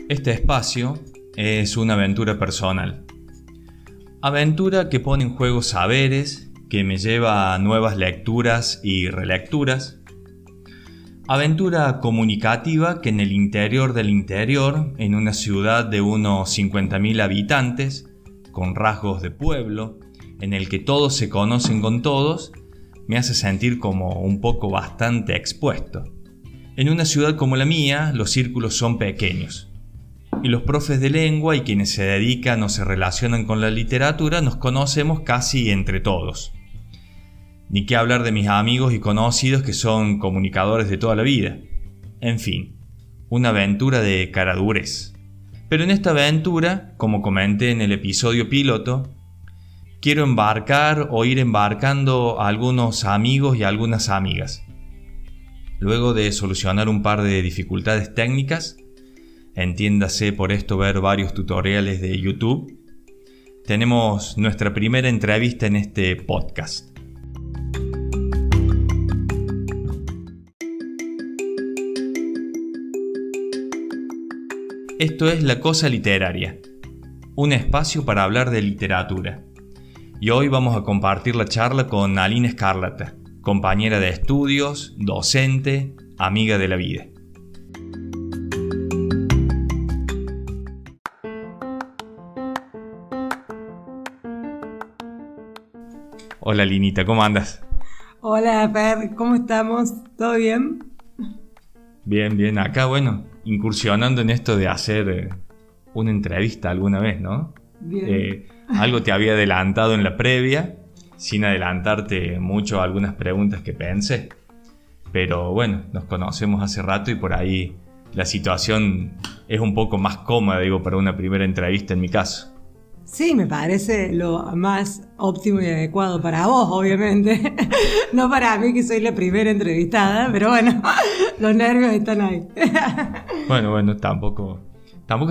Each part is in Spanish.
Este espacio es una aventura personal. Aventura que pone en juego saberes, que me lleva a nuevas lecturas y relecturas. Aventura comunicativa que en el interior del interior, en una ciudad de unos 50.000 habitantes, con rasgos de pueblo, en el que todos se conocen con todos, me hace sentir como un poco bastante expuesto. En una ciudad como la mía, los círculos son pequeños. Y los profes de lengua y quienes se dedican o se relacionan con la literatura nos conocemos casi entre todos. Ni qué hablar de mis amigos y conocidos que son comunicadores de toda la vida. En fin, una aventura de caradurez. Pero en esta aventura, como comenté en el episodio piloto, quiero embarcar o ir embarcando a algunos amigos y a algunas amigas. Luego de solucionar un par de dificultades técnicas, entiéndase por esto ver varios tutoriales de YouTube, tenemos nuestra primera entrevista en este podcast. Esto es La Cosa Literaria, un espacio para hablar de literatura. Y hoy vamos a compartir la charla con Aline Escarlata, compañera de estudios, docente, amiga de la vida. Hola Linita, ¿cómo andas? Hola Per, ¿cómo estamos? ¿Todo bien? Bien, acá incursionando en esto de hacer una entrevista alguna vez, ¿no? Bien. Algo te había adelantado en la previa, sin adelantarte mucho a algunas preguntas que pensé. Pero bueno, nos conocemos hace rato y por ahí la situación es un poco más cómoda, para una primera entrevista en mi caso. Sí, me parece lo más óptimo y adecuado para vos, obviamente. No para mí, que soy la primera entrevistada, pero bueno, los nervios están ahí. Bueno, tampoco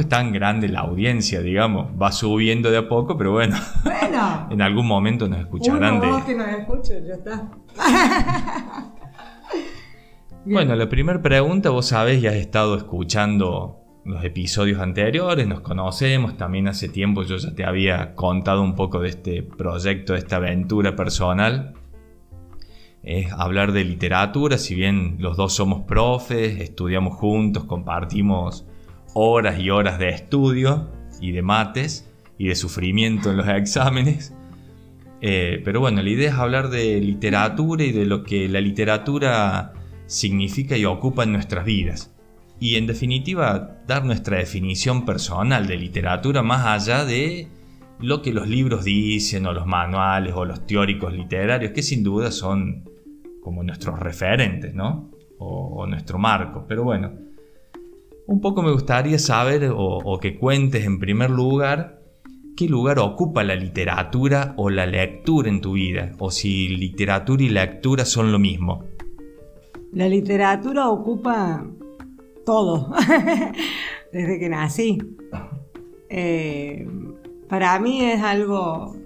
es tan grande la audiencia, va subiendo de a poco, pero bueno. En algún momento nos escucharán. Uno que nos escuche, ya está. Bueno, la primera pregunta, vos sabés, ya has estado escuchando los episodios anteriores, nos conocemos, también hace tiempo yo ya te había contado un poco de este proyecto, de esta aventura personal. Es hablar de literatura, si bien los dos somos profes, estudiamos juntos, compartimos horas y horas de estudio y de mates y de sufrimiento en los exámenes. Pero bueno, la idea es hablar de literatura y de lo que la literatura significa y ocupa en nuestras vidas. Y en definitiva, dar nuestra definición personal de literatura más allá de lo que los libros dicen, o los manuales, o los teóricos literarios, que sin duda son como nuestros referentes, ¿no? O nuestro marco. Pero bueno, un poco me gustaría saber, o que cuentes en primer lugar, qué lugar ocupa la literatura o la lectura en tu vida, o si literatura y lectura son lo mismo. La literatura ocupa todo, desde que nací. Para mí es algo...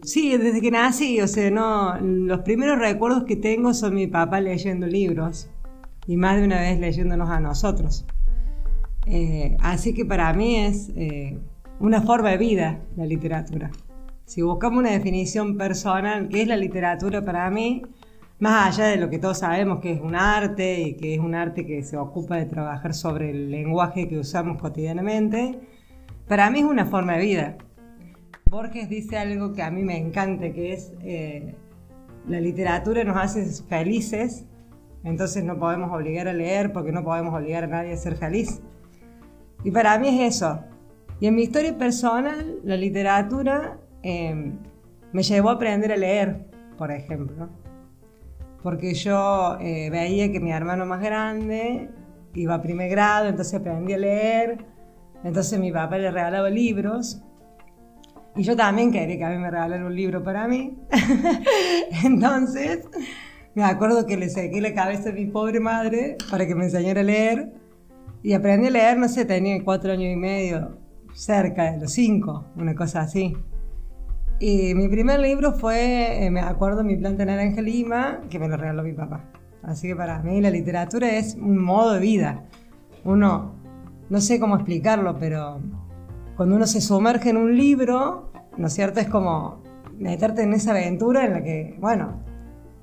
Sí, desde que nací, no, los primeros recuerdos que tengo son mi papá leyendo libros, y más de una vez leyéndonos a nosotros. Así que para mí es una forma de vida la literatura. Si buscamos una definición personal, ¿qué es la literatura para mí? Más allá de lo que todos sabemos que es un arte, y que es un arte que se ocupa de trabajar sobre el lenguaje que usamos cotidianamente, para mí es una forma de vida. Borges dice algo que a mí me encanta, que es la literatura nos hace felices, entonces no podemos obligar a leer porque no podemos obligar a nadie a ser feliz. Y para mí es eso. Y en mi historia personal, la literatura me llevó a aprender a leer, por ejemplo. Porque yo veía que mi hermano más grande iba a primer grado, entonces aprendí a leer. Entonces mi papá le regalaba libros. Y yo también quería que a mí me regalaran un libro para mí. Entonces me acuerdo que le sequé la cabeza a mi pobre madre para que me enseñara a leer. Y aprendí a leer, no sé, tenía 4 años y medio, cerca de los 5, una cosa así. Y mi primer libro fue, me acuerdo, Mi planta naranja lima, que me lo regaló mi papá. Así que para mí la literatura es un modo de vida. Uno no sé cómo explicarlo, pero cuando uno se sumerge en un libro, ¿no es cierto? Es como meterte en esa aventura en la que, bueno,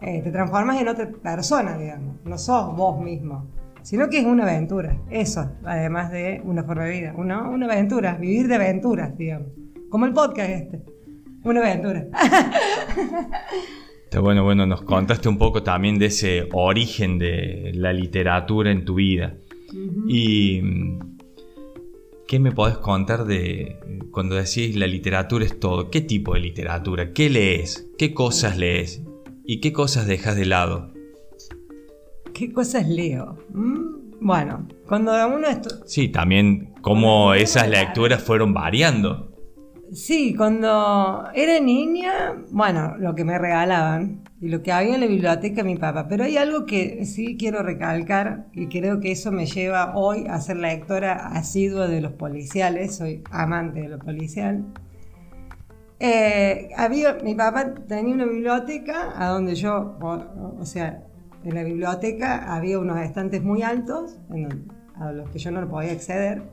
te transformas en otra persona, digamos. No sos vos mismo, sino que es una aventura. Eso, además de una forma de vida. Una aventura, vivir de aventuras, digamos. Como el podcast este. Una aventura. Bueno, nos contaste un poco también de ese origen de la literatura en tu vida. Uh-huh. ¿Y qué me podés contar de cuando decís la literatura es todo? ¿Qué tipo de literatura? ¿Qué lees? ¿Qué cosas lees? ¿Y qué cosas dejas de lado? ¿Qué cosas leo? Bueno, cuando uno... Sí, también cómo esas lecturas fueron variando. Sí, cuando era niña, bueno, lo que me regalaban y lo que había en la biblioteca de mi papá. Pero hay algo que sí quiero recalcar y creo que eso me lleva hoy a ser lectora asidua de los policiales. Soy amante de lo policial. Mi papá tenía una biblioteca a donde yo, o sea, en la biblioteca había unos estantes muy altos a los que yo no podía acceder.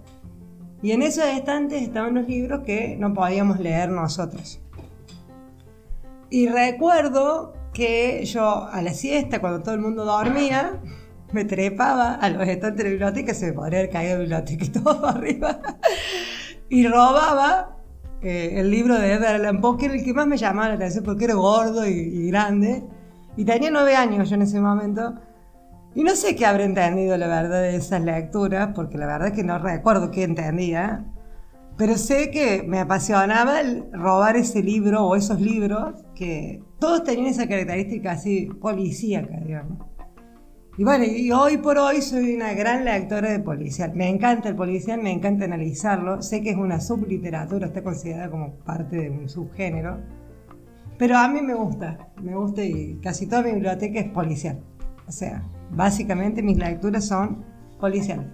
Y en esos estantes estaban los libros que no podíamos leer nosotros. Y recuerdo que yo a la siesta, cuando todo el mundo dormía, me trepaba a los estantes de la biblioteca, se me podría haber caído la biblioteca y todo arriba, y robaba el libro de Edgar Allan Poe, que era el que más me llamaba la atención porque era gordo y grande. Y tenía 9 años yo en ese momento. Y no sé qué habré entendido, la verdad, de esas lecturas, porque la verdad es que no recuerdo qué entendía, pero sé que me apasionaba el robar ese libro o esos libros, que todos tenían esa característica así policíaca, digamos. Y bueno, y hoy por hoy soy una gran lectora de policial. Me encanta el policial, me encanta analizarlo. Sé que es una subliteratura, está considerada como parte de un subgénero, pero a mí me gusta y casi toda mi biblioteca es policial. O sea, básicamente mis lecturas son policiales.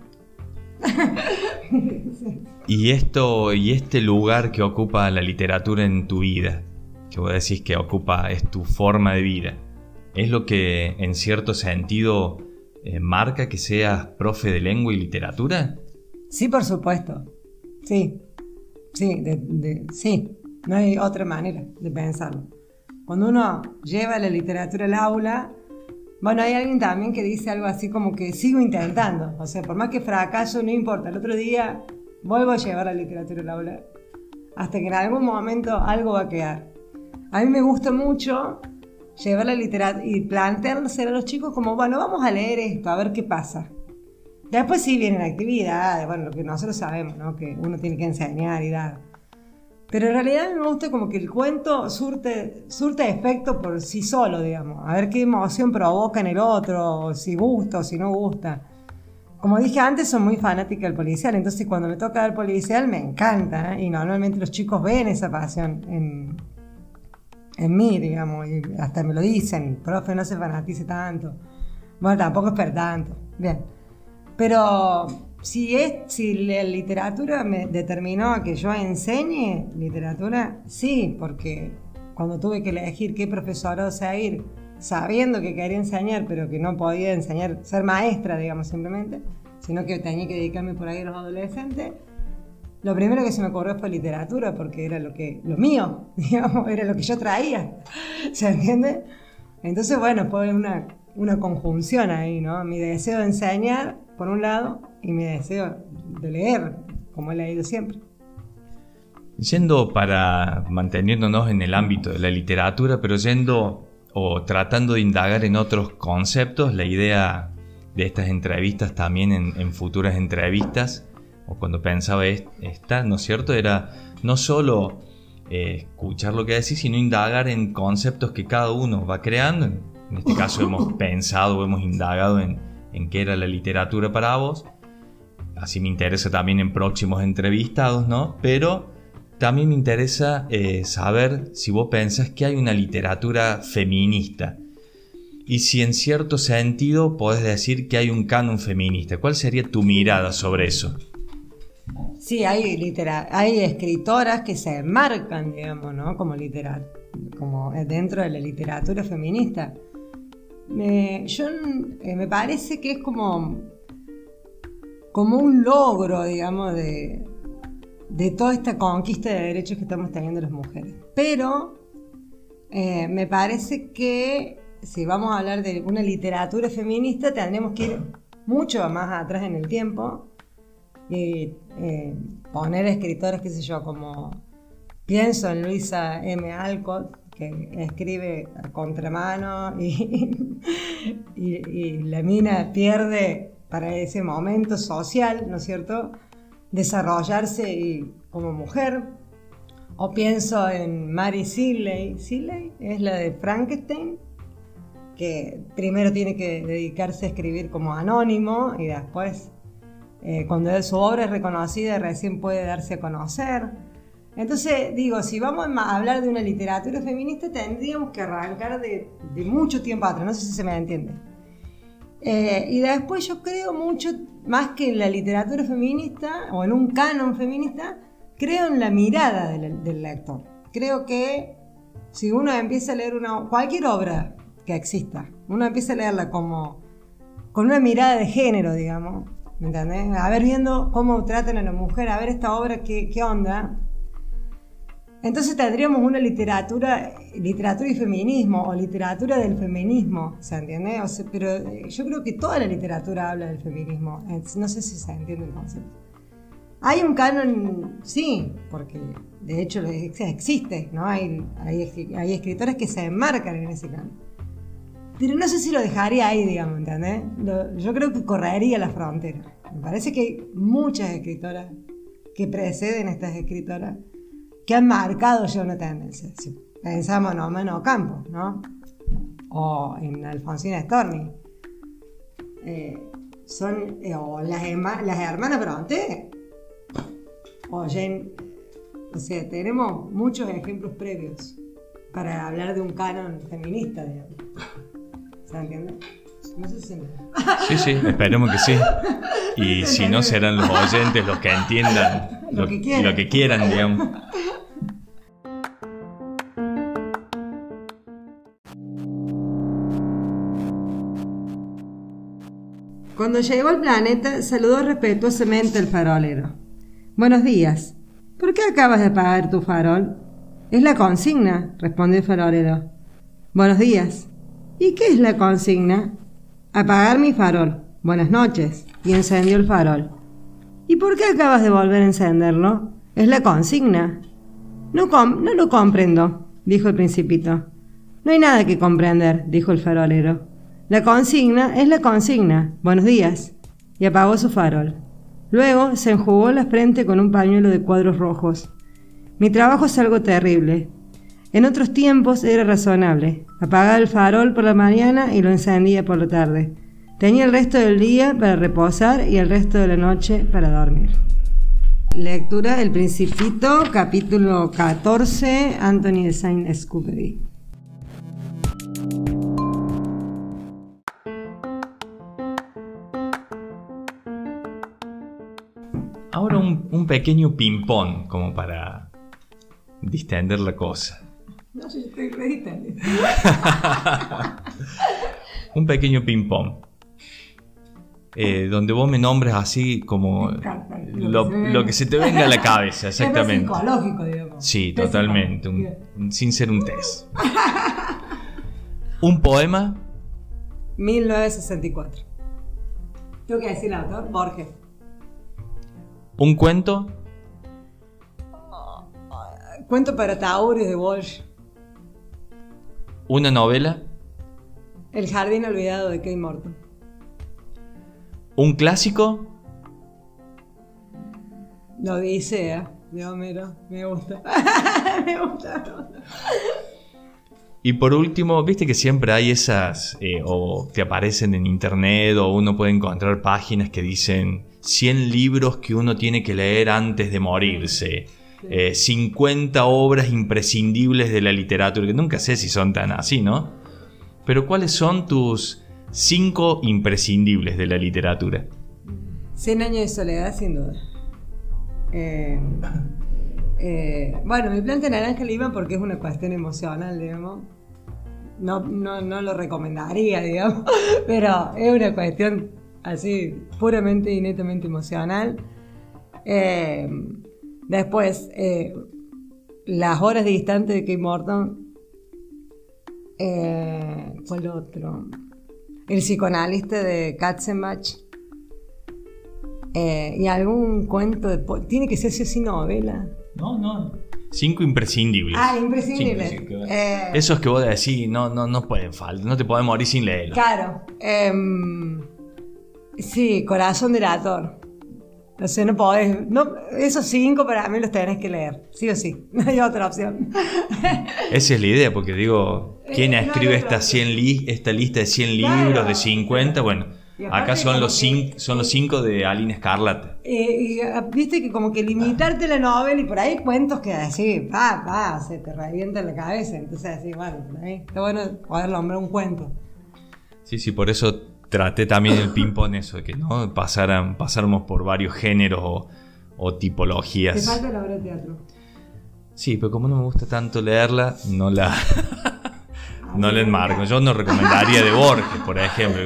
Y este lugar que ocupa la literatura en tu vida, que vos decís que es tu forma de vida, ¿es lo que en cierto sentido marca que seas profe de lengua y literatura? Sí, por supuesto. Sí. Sí. No hay otra manera de pensarlo. Cuando uno lleva la literatura al aula, bueno, hay alguien también que dice algo así como que sigo intentando. O sea, por más que fracaso, no importa. El otro día vuelvo a llevar la literatura al aula hasta que en algún momento algo va a quedar. A mí me gusta mucho llevar la literatura y plantearse a los chicos como, bueno, vamos a leer esto, a ver qué pasa. Después sí vienen actividades, bueno, lo que nosotros sabemos, ¿no? Que uno tiene que enseñar y dar. Pero en realidad me gusta como que el cuento surte efecto por sí solo, digamos. A ver qué emoción provoca en el otro, si gusta o si no gusta. Como dije antes, soy muy fanática del policial, entonces cuando me toca dar policial me encanta, ¿eh? Y normalmente los chicos ven esa pasión en mí, digamos, y hasta me lo dicen, profe, no se fanatice tanto. Bueno, tampoco es per tanto. Bien. Pero si la literatura me determinó a que yo enseñe literatura, sí, porque cuando tuve que elegir qué profesorado seguir, sabiendo que quería enseñar, pero que no podía enseñar, ser maestra, digamos, simplemente, sino que tenía que dedicarme por ahí a los adolescentes, lo primero que se me ocurrió fue literatura, porque era lo mío, digamos, era lo que yo traía, ¿se entiende? Entonces, bueno, fue una conjunción ahí, ¿no? Mi deseo de enseñar, por un lado, y mi deseo de leer, como he leído siempre. Manteniéndonos en el ámbito de la literatura, pero yendo o tratando de indagar en otros conceptos, la idea de estas entrevistas también en futuras entrevistas, o cuando pensaba esta, ¿no es cierto? Era no solo escuchar lo que decís, sino indagar en conceptos que cada uno va creando. En este caso hemos pensado, hemos indagado en qué era la literatura para vos. Así me interesa también en próximos entrevistados, ¿no? Pero también me interesa saber si vos pensás que hay una literatura feminista. Y si en cierto sentido podés decir que hay un canon feminista. ¿Cuál sería tu mirada sobre eso? Sí, hay escritoras que se enmarcan, digamos, ¿no? Como dentro de la literatura feminista. Me parece que es como como un logro, digamos, de toda esta conquista de derechos que estamos teniendo las mujeres. Pero me parece que si vamos a hablar de una literatura feminista, tendremos que ir mucho más atrás en el tiempo y poner escritoras, qué sé yo, como pienso en Luisa M. Alcott, que escribe a contramano y la mina pierde para ese momento social, ¿no es cierto?, desarrollarse como mujer. O pienso en Mary Shelley. Shelley es la de Frankenstein, que primero tiene que dedicarse a escribir como anónimo y después, cuando su obra es reconocida, recién puede darse a conocer. Entonces, digo, si vamos a hablar de una literatura feminista, tendríamos que arrancar de mucho tiempo atrás, no sé si se me entiende. Y después yo creo mucho, más que en la literatura feminista o en un canon feminista, creo en la mirada del lector. Creo que si uno empieza a leer cualquier obra que exista, uno empieza a leerla como con una mirada de género, digamos, ¿me entendés? A ver, viendo cómo tratan a la mujer, a ver esta obra qué onda. Entonces tendríamos una literatura y feminismo, o literatura del feminismo, ¿se entiende? O sea, pero yo creo que toda la literatura habla del feminismo. No sé si se entiende el concepto. Hay un canon, sí, porque de hecho existe, ¿no? Hay escritores que se enmarcan en ese canon. Pero no sé si lo dejaría ahí, digamos, ¿entendés? Yo creo que correría la frontera. Me parece que hay muchas escritoras que preceden a estas escritoras que han marcado ya una tendencia. Si pensamos en Omano Ocampo, ¿no? O en Alfonsina Storni. O las hermanas Bronte. O sea, tenemos muchos ejemplos previos para hablar de un canon feminista, digamos. ¿Se entiende? No sé si Sí, esperemos que sí. Y si no, serán los oyentes los que entiendan lo que quieran, digamos. Cuando llegó al planeta, saludó respetuosamente al farolero. Buenos días. ¿Por qué acabas de apagar tu farol? Es la consigna, respondió el farolero. Buenos días. ¿Y qué es la consigna? Apagar mi farol. Buenas noches. Y encendió el farol. ¿Y por qué acabas de volver a encenderlo? Es la consigna. No lo comprendo, dijo el Principito. No hay nada que comprender, dijo el farolero. La consigna es la consigna. Buenos días. Y apagó su farol. Luego se enjugó la frente con un pañuelo de cuadros rojos. Mi trabajo es algo terrible. En otros tiempos era razonable. Apagaba el farol por la mañana y lo encendía por la tarde. Tenía el resto del día para reposar y el resto de la noche para dormir. Lectura El Principito, capítulo 14, Anthony de Saint-Exupéry. Ahora un pequeño ping-pong como para distender la cosa. No, yo estoy reditando. Un pequeño ping-pong. Donde vos me nombres así como lo que se te venga a la cabeza, exactamente. Es psicológico, digamos. Sí, totalmente. Sin ser un test. Un poema. 1964. Tengo que decir el autor, Borges. Un cuento. Cuento para Taures de Walsh. Una novela. El jardín olvidado de Kate Morton. Un clásico. La Odisea de Homero. Me gusta. Me gusta. Y por último, viste que siempre hay esas, o te aparecen en internet, o uno puede encontrar páginas que dicen 100 libros que uno tiene que leer antes de morirse. 50 obras imprescindibles de la literatura, que nunca sé si son tan así, ¿no? Pero ¿cuáles son tus 5 imprescindibles de la literatura? 100 años de soledad, sin duda. Bueno, Mi planta naranja lima porque es una cuestión emocional, digamos. No lo recomendaría, digamos, pero es una cuestión así puramente y netamente emocional. Después, Las horas distantes de Kate Morton. ¿Cuál otro? El psicoanalista de Katzenbach. Y algún cuento de... Tiene que ser así novela. No. 5 imprescindibles. Imprescindibles. 5 esos que vos decís, no pueden faltar, no te podés morir sin leerlos. Claro. Sí, Corazón delator. O sea, no podés... No, esos 5 para mí los tenés que leer, sí o sí. No hay otra opción. Esa es la idea, porque digo, ¿quién escribe esta lista de 100 libros, de 50? Bueno, acá son los 5 de Aline Escarlata. Viste que como que limitarte la novela y por ahí cuentos que así, se te revienta la cabeza. Entonces así, bueno, por ahí está bueno poder nombrar un cuento. Sí, por eso traté también el ping-pong eso, de que no pasáramos por varios géneros o tipologías. Te falta la obra de teatro. Sí, pero como no me gusta tanto leerla, no la enmarco. Yo no recomendaría de Borges, por ejemplo.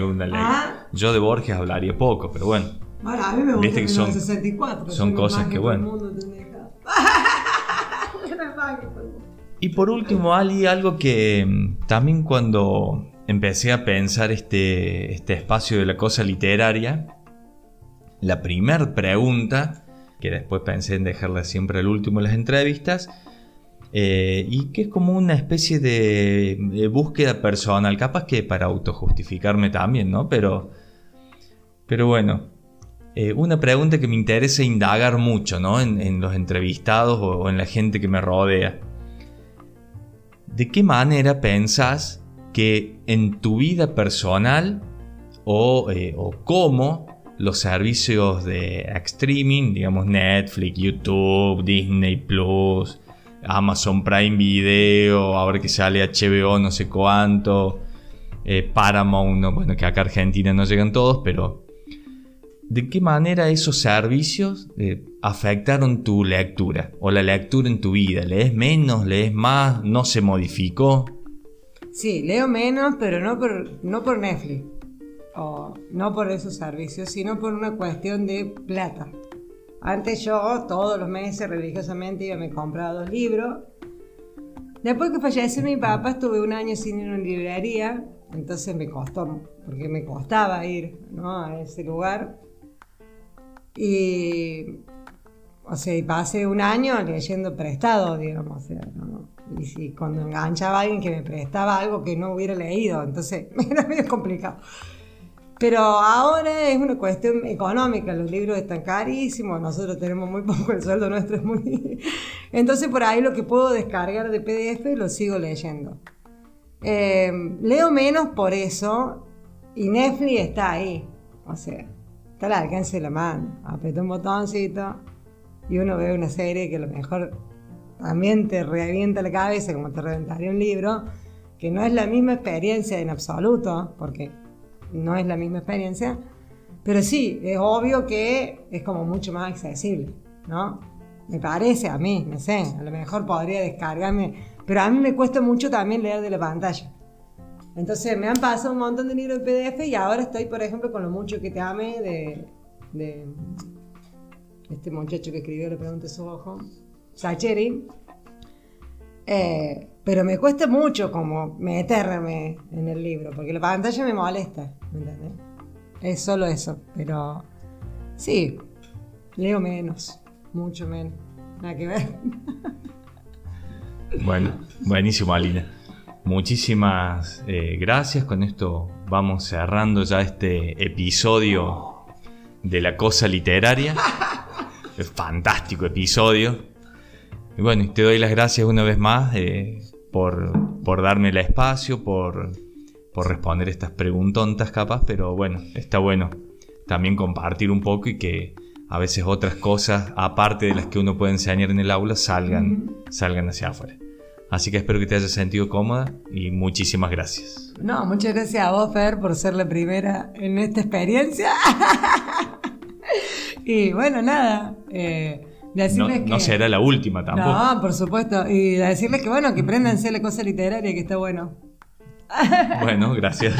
Yo de Borges hablaría poco, pero bueno. Bueno, a mí me gusta que 1964. Son cosas que, bueno. Y por último, Ali, algo que también cuando empecé a pensar este espacio de la cosa literaria, la primer pregunta, que después pensé en dejarla siempre al último en las entrevistas, y que es como una especie de búsqueda personal, capaz que para autojustificarme también, ¿no? Pero bueno, una pregunta que me interesa indagar mucho, ¿no? En los entrevistados o en la gente que me rodea. ¿De qué manera pensás que en tu vida personal o cómo los servicios de streaming, digamos Netflix, YouTube, Disney Plus, Amazon Prime Video, ahora que sale HBO no sé cuánto, Paramount, no, bueno, que acá en Argentina no llegan todos, pero ¿de qué manera esos servicios afectaron tu lectura o la lectura en tu vida? ¿Lees menos? ¿Lees más? ¿No se modificó? Sí, leo menos, pero no por Netflix o no por esos servicios, sino por una cuestión de plata. Antes yo todos los meses religiosamente me compraba 2 libros. Después que falleció mi papá estuve un año sin ir a una librería, entonces me costó, porque me costaba ir, ¿no?, a ese lugar. Y pasé un año leyendo prestado, digamos, o sea, ¿no? Y si cuando enganchaba a alguien que me prestaba algo que no hubiera leído, entonces era medio complicado. Pero ahora es una cuestión económica, los libros están carísimos, nosotros tenemos muy poco, el sueldo nuestro es muy... Entonces por ahí lo que puedo descargar de PDF lo sigo leyendo. Leo menos por eso, y Netflix está ahí, o sea, está al alcance de la mano. Apretó un botoncito y uno ve una serie que a lo mejor también te revienta la cabeza como te reventaría un libro, que no es la misma experiencia en absoluto, porque no es la misma experiencia, pero sí, es obvio que es como mucho más accesible, ¿no? Me parece a mí, no sé, a lo mejor podría descargarme, pero a mí me cuesta mucho también leer de la pantalla. Entonces me han pasado un montón de libros de PDF y ahora estoy, por ejemplo, con Lo mucho que te amé de este muchacho que escribió La pregunta de su ojo, Sacheri. Pero me cuesta mucho como meterme en el libro, porque la pantalla me molesta, ¿me entiendes? Es solo eso, pero sí, leo menos, mucho menos, nada que ver. Bueno, buenísimo, Alina. Muchísimas gracias. Con esto vamos cerrando ya este episodio de La Cosa Literaria. Es fantástico episodio. Y bueno, te doy las gracias una vez más por darme el espacio, por responder estas preguntontas capaz, pero bueno, está bueno también compartir un poco y que a veces otras cosas, aparte de las que uno puede enseñar en el aula, salgan hacia afuera. Así que espero que te hayas sentido cómoda y muchísimas gracias. No, muchas gracias a vos, Fer, por ser la primera en esta experiencia. Y bueno, nada, decirles que... No será la última tampoco. No, por supuesto. Y decirles que bueno, que préndanse La Cosa Literaria, que está bueno. Bueno, gracias.